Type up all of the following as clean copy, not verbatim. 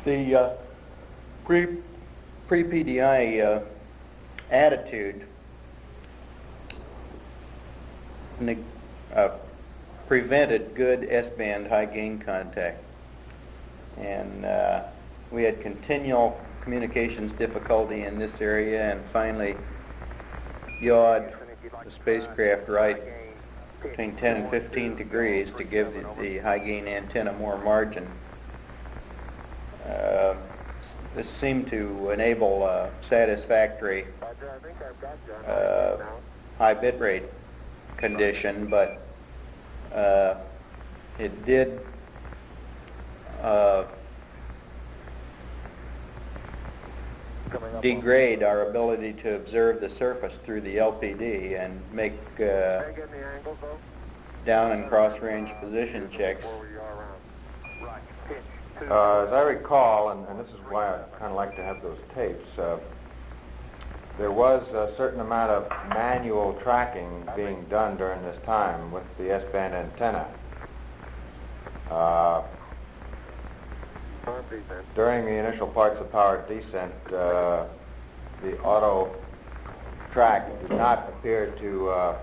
The pre-PDI attitude prevented good S-band high gain contact, and we had continual communications difficulty in this area, and finally yawed the spacecraft right between 10 and 15 degrees to give the high gain antenna more margin. This seemed to enable a satisfactory high bit rate condition, but it did degrade our ability to observe the surface through the LPD and make down and cross range position checks. As I recall, and this is why I kind of like to have those tapes, there was a certain amount of manual tracking being done during this time with the S-band antenna. During the initial parts of powered descent, the auto track did not appear to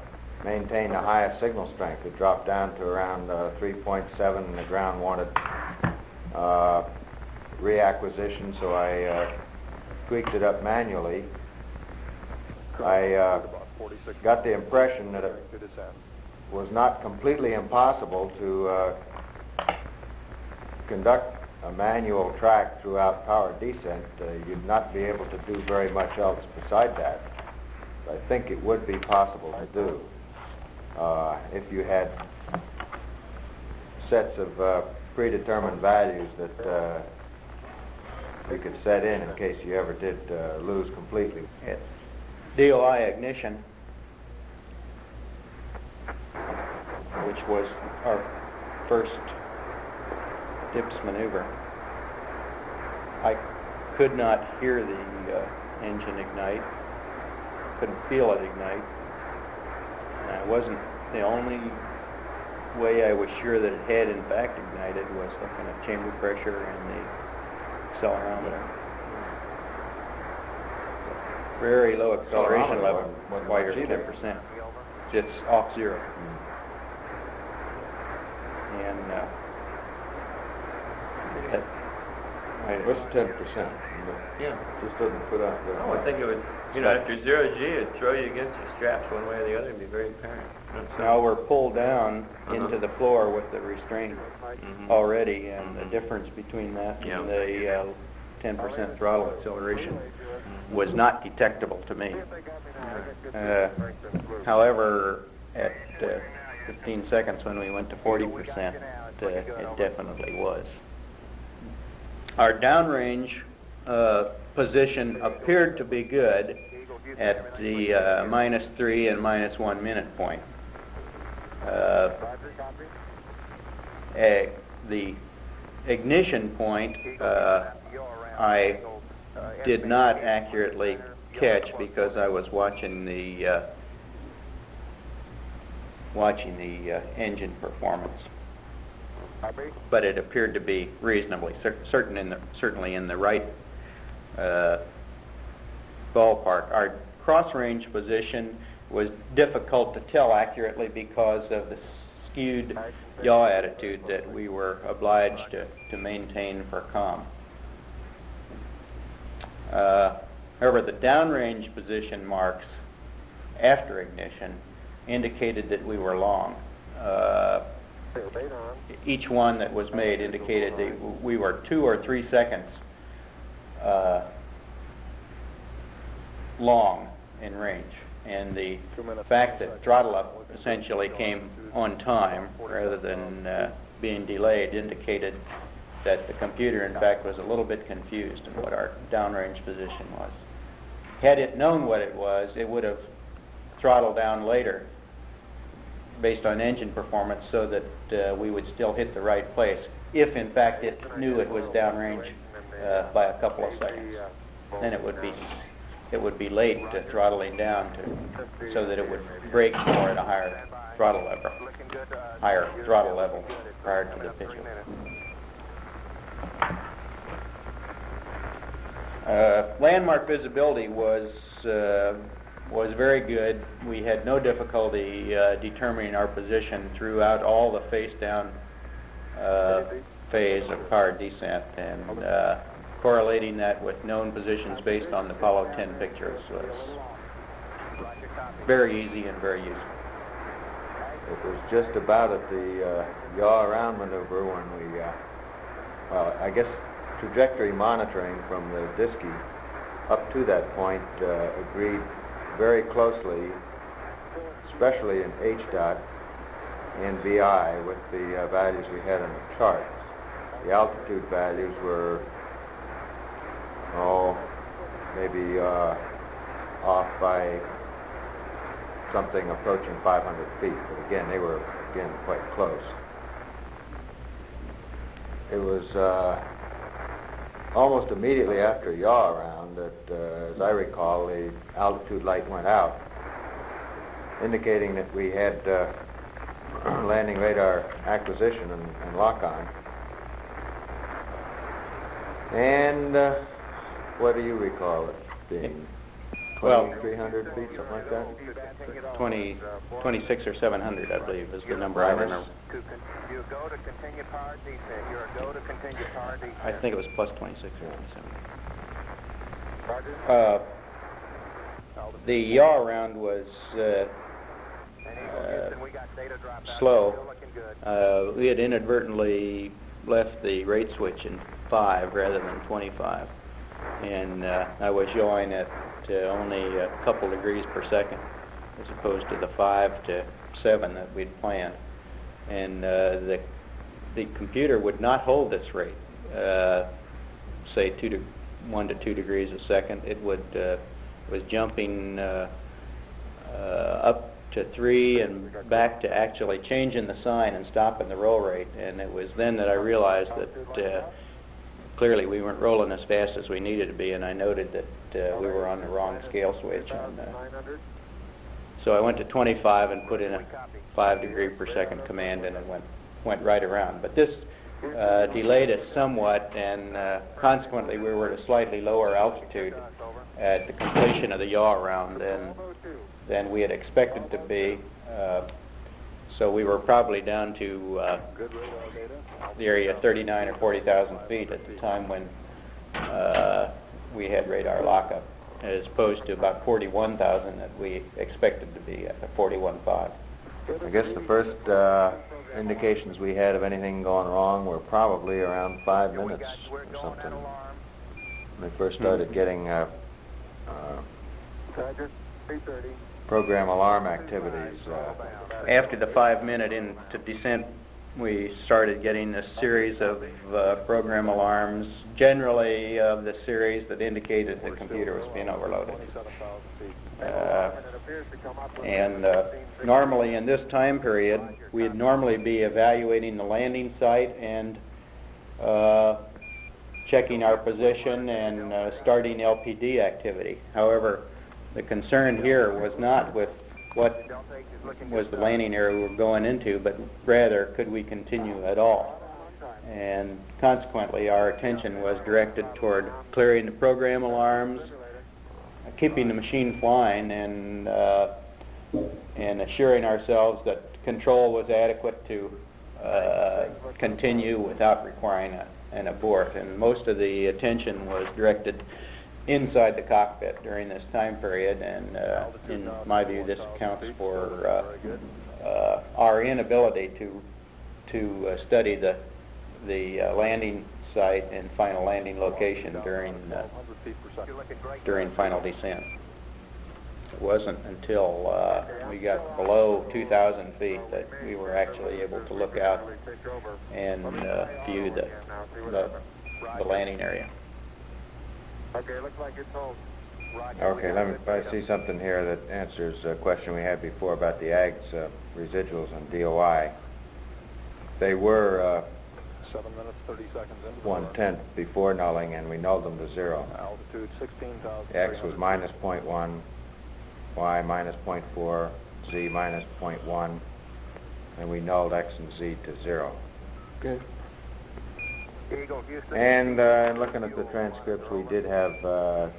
maintain the highest signal strength. It dropped down to around 3.7, and the ground wanted reacquisition, so I tweaked it up manually. I got the impression that it was not completely impossible to conduct a manual track throughout power descent. You'd not be able to do very much else beside that. But I think it would be possible to do if you had sets of predetermined values that you could set in case you ever did lose completely. At DOI ignition, which was our first dips maneuver, I could not hear the engine ignite, couldn't feel it ignite, and I wasn't, the only way I was sure that it had in fact ignited was looking at chamber pressure and the accelerometer. Very low acceleration level, wider 10%, just off zero. And what's 10%? Yeah. Just doesn't put out the... I think it would, after 0 G, it'd throw you against your straps one way or the other. It'd be very apparent. Now we're pulled down into the floor with the restraint already, and the difference between that and the 10% throttle acceleration was not detectable to me. However, at 15 seconds when we went to 40%, it definitely was. Our downrange position appeared to be good at the -3 and -1 minute point. The ignition point I did not accurately catch because I was watching the engine performance, but it appeared to be reasonably certainly in the right ballpark. Our cross-range position was difficult to tell accurately because of the skewed yaw attitude that we were obliged to maintain for comm. However, the downrange position marks after ignition indicated that we were long. Each one that was made indicated that we were 2 or 3 seconds long in range, and the fact that throttle up essentially came on time rather than being delayed indicated that the computer in fact was a little bit confused in what our downrange position was. Had it known what it was, it would have throttled down later based on engine performance so that we would still hit the right place if in fact it knew it was downrange by a couple of seconds. Then it would be late to throttling down so that it would brake more at a higher throttle level prior to the pitch. Landmark visibility was very good. We had no difficulty determining our position throughout all the face-down phase of powered descent, and correlating that with known positions based on the Apollo 10 pictures was very easy and very useful. It was just about at the yaw around maneuver when we, well, I guess trajectory monitoring from the Disky up to that point agreed very closely, especially in H-dot and VI, with the values we had in the chart. The altitude values were, maybe off by something approaching 500 feet, but again, they were, quite close. It was almost immediately after yaw around that, as I recall, the altitude light went out, indicating that we had landing radar acquisition and lock-on. And what do you recall it being? 2,300 feet, something like that? 26 or 700, I believe, is the number I remember. I think it was plus 26 or 27. The yaw round was slow. We had inadvertently left the rate switch in 5 rather than 25, and I was yawing at only a couple degrees per second as opposed to the 5 to 7 that we'd planned. And the computer would not hold this rate, say 1 to 2 degrees a second. It was jumping up to 3 and back to actually changing the sign and stopping the roll rate. And it was then that I realized that clearly we weren't rolling as fast as we needed to be, and I noted that we were on the wrong scale switch. And, so I went to 25 and put in a 5 degree per second command, and it went right around. But this delayed us somewhat, and consequently we were at a slightly lower altitude at the completion of the yaw round than we had expected to be. So we were probably down to the area of 39 or 40,000 feet at the time when we had radar lockup, as opposed to about 41,000 that we expected to be at 41.5. I guess the first indications we had of anything going wrong were probably around 5 minutes or something. When we first started getting program alarm activities. After the 5 minute into descent, we started getting a series of program alarms, generally of the series that indicated the computer was being overloaded. Normally in this time period, we'd normally be evaluating the landing site and checking our position and starting LPD activity. However, the concern here was not with what was the landing area we were going into, but rather could we continue at all. And consequently, our attention was directed toward clearing the program alarms, keeping the machine flying, and assuring ourselves that control was adequate to continue without requiring an abort. And most of the attention was directed inside the cockpit during this time period, and in my view, this accounts for our inability to study the landing site and final landing location during final descent. It wasn't until we got below 2,000 feet that we were actually able to look out and view the landing area. Okay, looks like it's hold. Okay, I see something here that answers a question we had before about the AG's residuals on DOI. They were 7 minutes, 30 seconds into 1/10 before nulling, and we nulled them to 0. altitude 16,000. X was minus 0.1, Y minus 0.4, Z minus 0.1, and we nulled X and Z to 0. Good. Eagle, Houston. And looking at the transcripts, we did have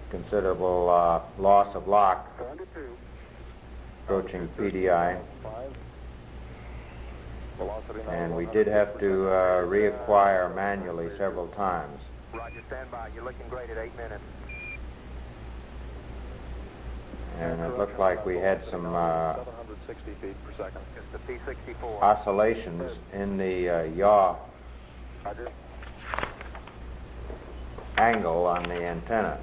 considerable loss of lock approaching PDI. And we did have to reacquire manually several times. Roger, stand by. You're looking great at 8 minutes. And it looked like we had some 760 feet per second. It's the P-64. oscillations in the yaw Roger. angle on the antenna.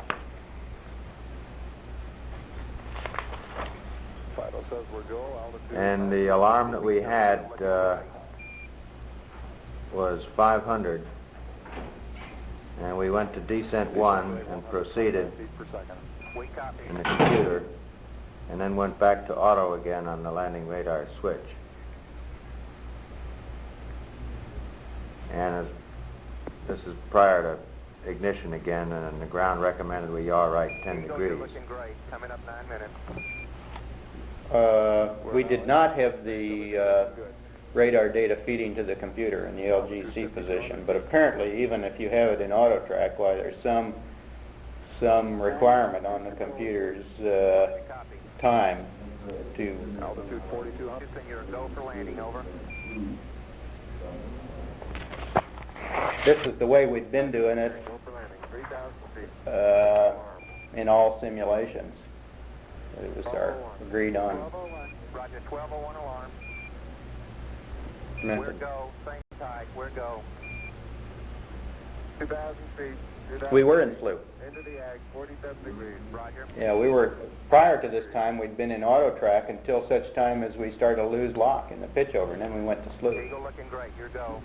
Fido says we're go. Altitude. And the alarm that we had was 500. And we went to descent 1 and proceeded Feet per second. We copy. in the computer, and then went back to auto again on the landing radar switch. And this is prior to ignition again, and the ground recommended we yaw right 10 Eagle, degrees. you're looking great. Coming up 9 minutes. We did not have the radar data feeding to the computer in the LGC position, but apparently even if you have it in auto track, why there's some requirement on the computer's time to Altitude 4200. Houston, you're a go for landing. Over. this is the way we've been doing it Go for landing. 3,000 feet. in all simulations. It was our agreed on 1201. Roger, 1201 alarm. We're method. go. Same tide. We're go. 2,000 feet. 2,000 We were in feet. sloop. Into the ag, 47 degrees. Roger. Yeah, we were, prior to this time, we'd been in auto track until such time as we started to lose lock in the pitch over, and then we went to sloop. Eagle looking great. You're go.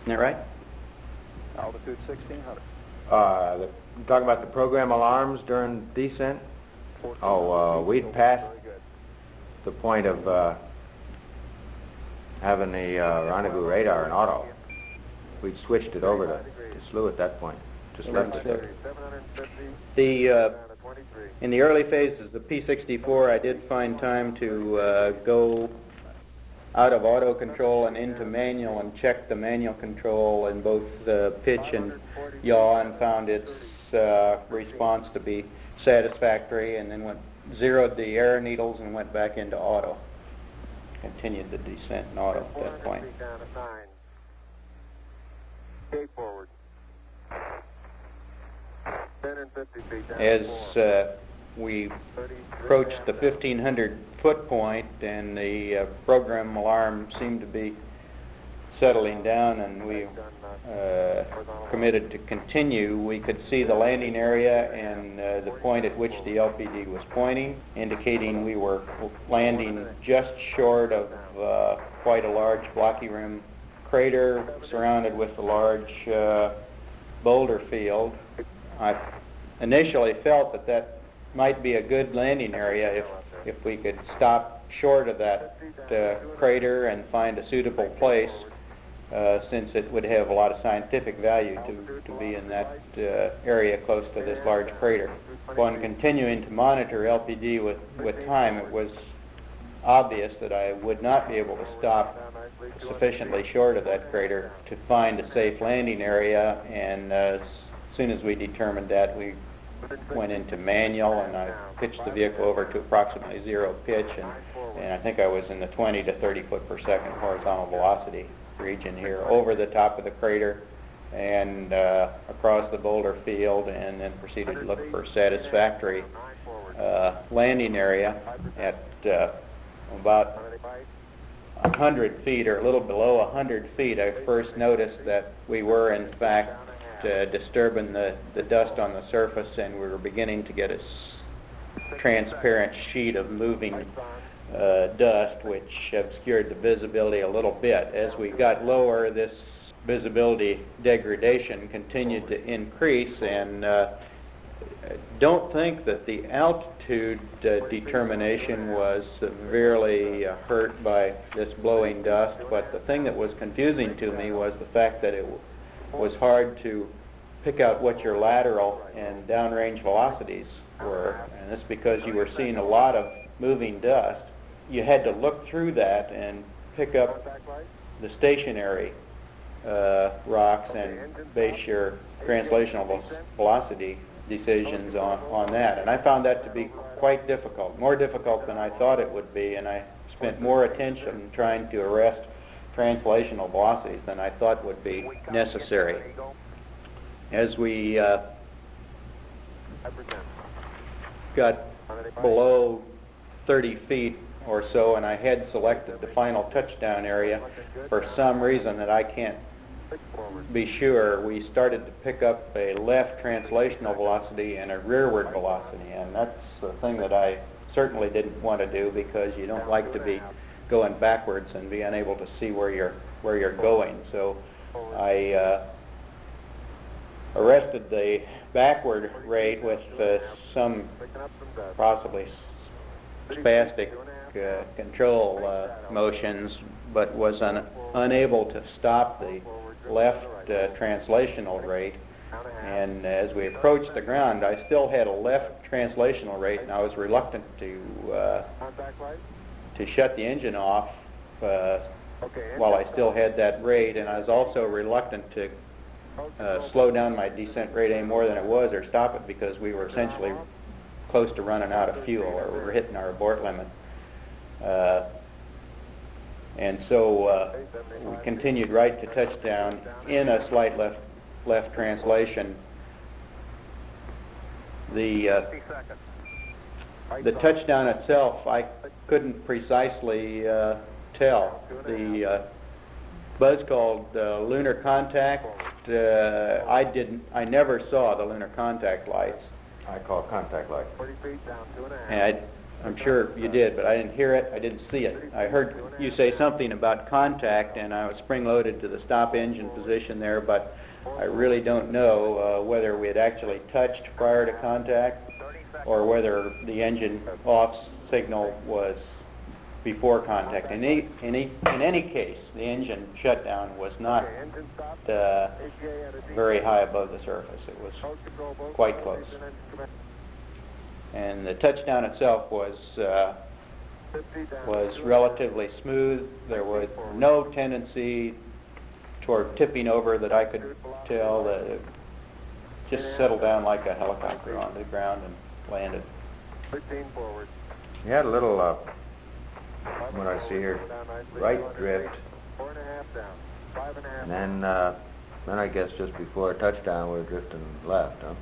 Isn't that right? Altitude 1,600. Talking about the program alarms during descent. We'd passed Very good. the point of having the rendezvous radar in auto. We'd switched it over to slew at that point. Just left it there. 750 The down to 23. in the early phases of the P-64, I did find time to go out of auto control and into manual and check the manual control in both pitch and yaw, and found its response to be satisfactory, and then zeroed the air needles and went back into auto. Continued the descent in auto at that point. 400 feet down at 9. Stay forward. 10 and 50 feet down. As we approached the 1,500 foot point, and the program alarm seemed to be settling down, and we committed to continue, we could see the landing area and the point at which the LPD was pointing, indicating we were landing just short of quite a large blocky rim crater surrounded with a large boulder field. I initially felt that that might be a good landing area if we could stop short of that crater and find a suitable place, since it would have a lot of scientific value to be in that area close to this large crater. Upon continuing to monitor LPD with time, it was obvious that I would not be able to stop sufficiently short of that crater to find a safe landing area, and as soon as we determined that, we went into manual, and I pitched the vehicle over to approximately zero pitch, and I think I was in the 20 to 30 foot per second horizontal velocity region here, over the top of the crater and across the boulder field, and then proceeded to look for a satisfactory landing area at about 100 feet, or a little below 100 feet. I first noticed that we were in fact disturbing the dust on the surface, and we were beginning to get a transparent sheet of moving dust, which obscured the visibility a little bit. As we got lower, this visibility degradation continued to increase, and don't think that the altitude determination was severely hurt by this blowing dust, but the thing that was confusing to me was the fact that it was hard to pick out what your lateral and downrange velocities were, and that's because you were seeing a lot of moving dust. You had to look through that and pick up the stationary rocks and base your translational velocity decisions on that. And I found that to be quite difficult, more difficult than I thought it would be, and I spent more attention trying to arrest translational velocities than I thought would be necessary. As we got below 30 feet or so, and I had selected the final touchdown area, for some reason that I can't be sure, we started to pick up a left translational velocity and a rearward velocity, and that's the thing that I certainly didn't want to do, because you don't like to be going backwards and be unable to see where you're going. So I arrested the backward rate with some possibly spastic control motions, but was unable to stop the left translational rate. And as we approached the ground, I still had a left translational rate, and I was reluctant to shut the engine off while I still had that rate, and I was also reluctant to slow down my descent rate any more than it was, or stop it, because we were essentially close to running out of fuel, or we were hitting our abort limit. And so we continued right to touchdown in a slight left translation. The touchdown itself, I couldn't precisely tell. The buzz called lunar contact. I never saw the lunar contact lights. I call contact light. And I'm sure you did, but I didn't hear it, I didn't see it. I heard you say something about contact, and I was spring-loaded to the stop engine position there, but I really don't know whether we had actually touched prior to contact, or whether the engine off signal was before contact. In any case, the engine shutdown was not very high above the surface. It was quite close. And the touchdown itself was relatively smooth. There was no tendency toward tipping over that I could tell. It just settled down like a helicopter onto the ground and landed. You had a little, what I see here, right drift, and then I guess just before touchdown we were drifting left, huh?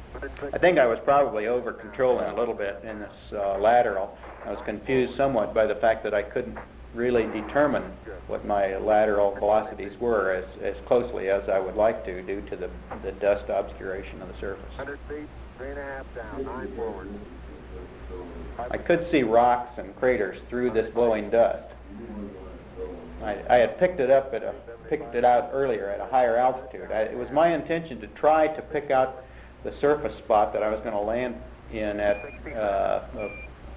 I think I was probably over controlling a little bit in this lateral. I was confused somewhat by the fact that I couldn't really determine what my lateral velocities were as closely as I would like to, due to the dust obscuration of the surface. 100 feet, 3.5 down, 9 forward. I could see rocks and craters through this blowing dust. I had picked it out earlier at a higher altitude. It was my intention to try to pick out the surface spot that I was going to land in at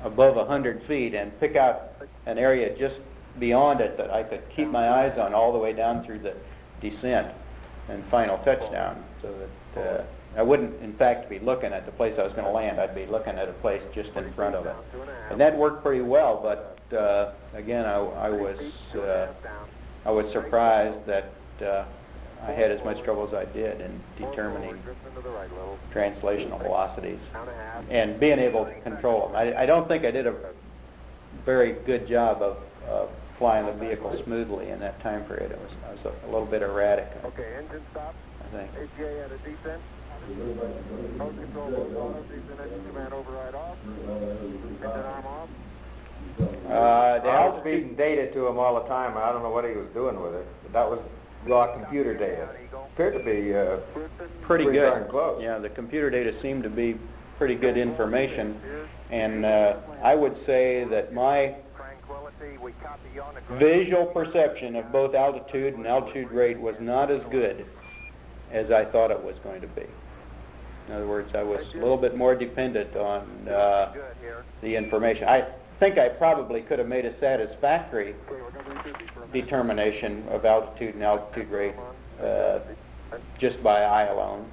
above 100 feet, and pick out an area just beyond it that I could keep my eyes on all the way down through the descent and final touchdown, so that I wouldn't, in fact, be looking at the place I was going to land. I'd be looking at a place just in front of it. And that worked pretty well, but again, I was surprised that I had as much trouble as I did in determining translational velocities and being able to control them. I don't think I did a very good job of flying the vehicle smoothly in that time period. I was a little bit erratic. Okay, engine stop. I think. AGA at a descent. Hold control, both autos, descent engine command override off. Engine arm off. I was feeding data to him all the time. I don't know what he was doing with it, but that was raw computer data. Appeared to be pretty good. darn close. Yeah, the computer data seemed to be pretty good information, and I would say that my visual perception of both altitude and altitude rate was not as good as I thought it was going to be. In other words, I was a little bit more dependent on the information. I think I probably could have made a satisfactory determination of altitude and altitude rate just by eye alone,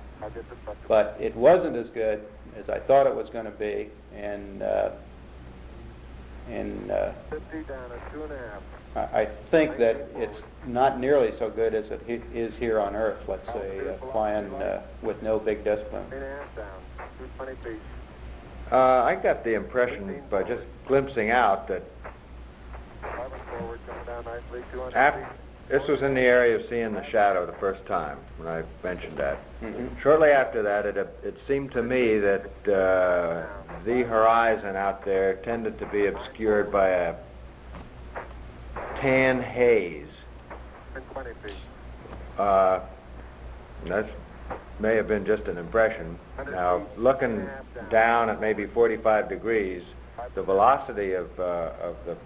but it wasn't as good as I thought it was going to be, and 50 down at 2.5. I think that it's not nearly so good as it is here on Earth, let's say, flying with no big dust plume. 8.5 down, 220 feet. I got the impression by just glimpsing out that 11 forward, coming down nicely, 200 after, feet. this was in the area of seeing the shadow the first time when I mentioned that. Mhm. Shortly after that, it seemed to me that the horizon out there tended to be obscured by a tan haze. 20 feet. That may have been just an impression. Now, looking down at maybe 45 degrees, the velocity of the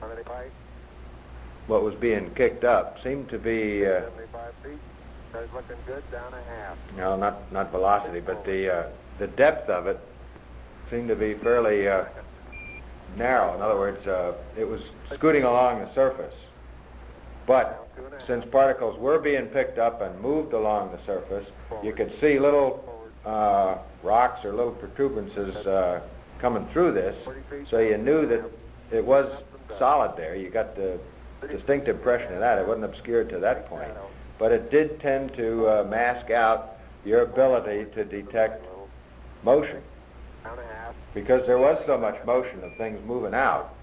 How many feet? what was being kicked up seemed to be, 75 feet. That's looking good, down a half. no, not velocity, but the depth of it seemed to be fairly narrow. In other words, it was scooting along the surface. But since particles were being picked up and moved along the surface, you could see little rocks or little protuberances coming through this, so you knew that it was solid there. You got the distinct impression of that. It wasn't obscured to that point. But it did tend to mask out your ability to detect motion, Down a half. because there was so much motion of things moving out.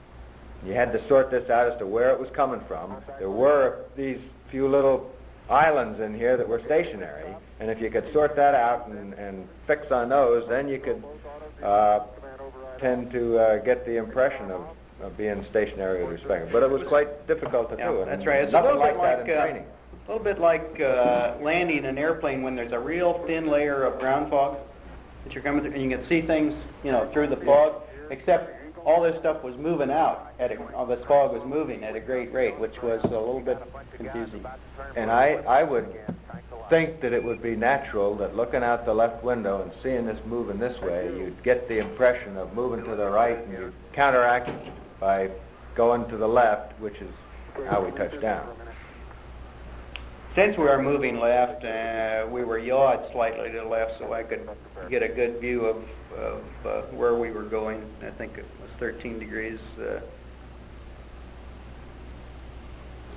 You had to sort this out as to where it was coming from. There were these few little islands in here that were stationary, and if you could sort that out and fix on those, then you could tend to get the impression of being stationary with respect. But it was quite difficult to do. Yeah, and that's right. It's a nothing little bit that like in training. a little bit like landing an airplane when there's a real thin layer of ground fog that you're coming through, and you can see things, through the fog. Except all this stuff was moving out all this fog was moving at a great rate, which was a little bit confusing. And I would think that it would be natural that looking out the left window and seeing this moving this way, you'd get the impression of moving to the right, and you'd counteract by going to the left, which is how we touched down. Since we were moving left, we were yawed slightly to the left, so I could get a good view of where we were going. I think it was 13 degrees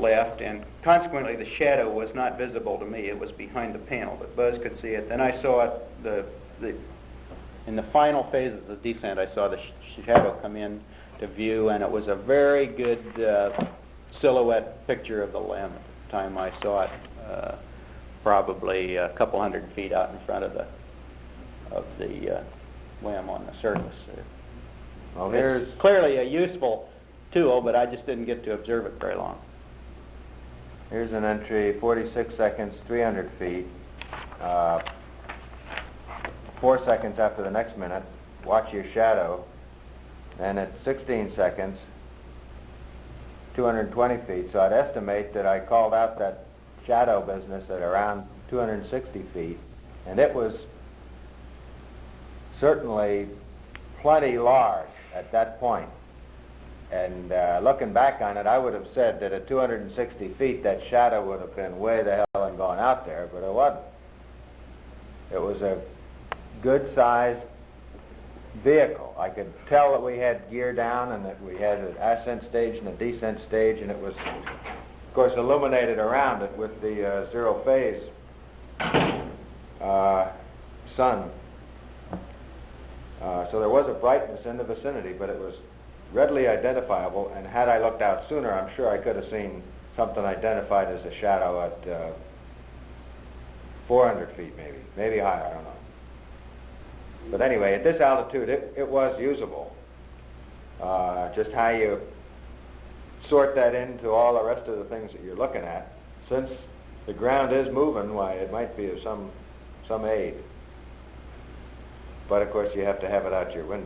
left, and consequently the shadow was not visible to me. It was behind the panel, but Buzz could see it. Then I saw it in the final phases of descent. I saw the shadow come in to view, and it was a very good silhouette picture of the limb at the time I saw it, probably a couple hundred feet out in front of the limb on the surface. Well, It's here's clearly a useful tool, but I just didn't get to observe it very long. Here's an entry, 46 seconds, 300 feet. 4 seconds after the next minute, watch your shadow. And at 16 seconds, 220 feet. So I'd estimate that I called out that shadow business at around 260 feet. And it was certainly plenty large at that point. And looking back on it, I would have said that at 260 feet, that shadow would have been way the hell and going out there, but it wasn't. It was a good-sized vehicle. I could tell that we had gear down and that we had an ascent stage and a descent stage, and it was, of course, illuminated around it with the zero-phase sun. So there was a brightness in the vicinity, but it was readily identifiable, and had I looked out sooner, I'm sure I could have seen something identified as a shadow at 400 feet maybe higher, I don't know. But anyway, at this altitude, it was usable. Just how you sort that into all the rest of the things that you're looking at, since the ground is moving, why, it might be of some aid. But of course, you have to have it out your window.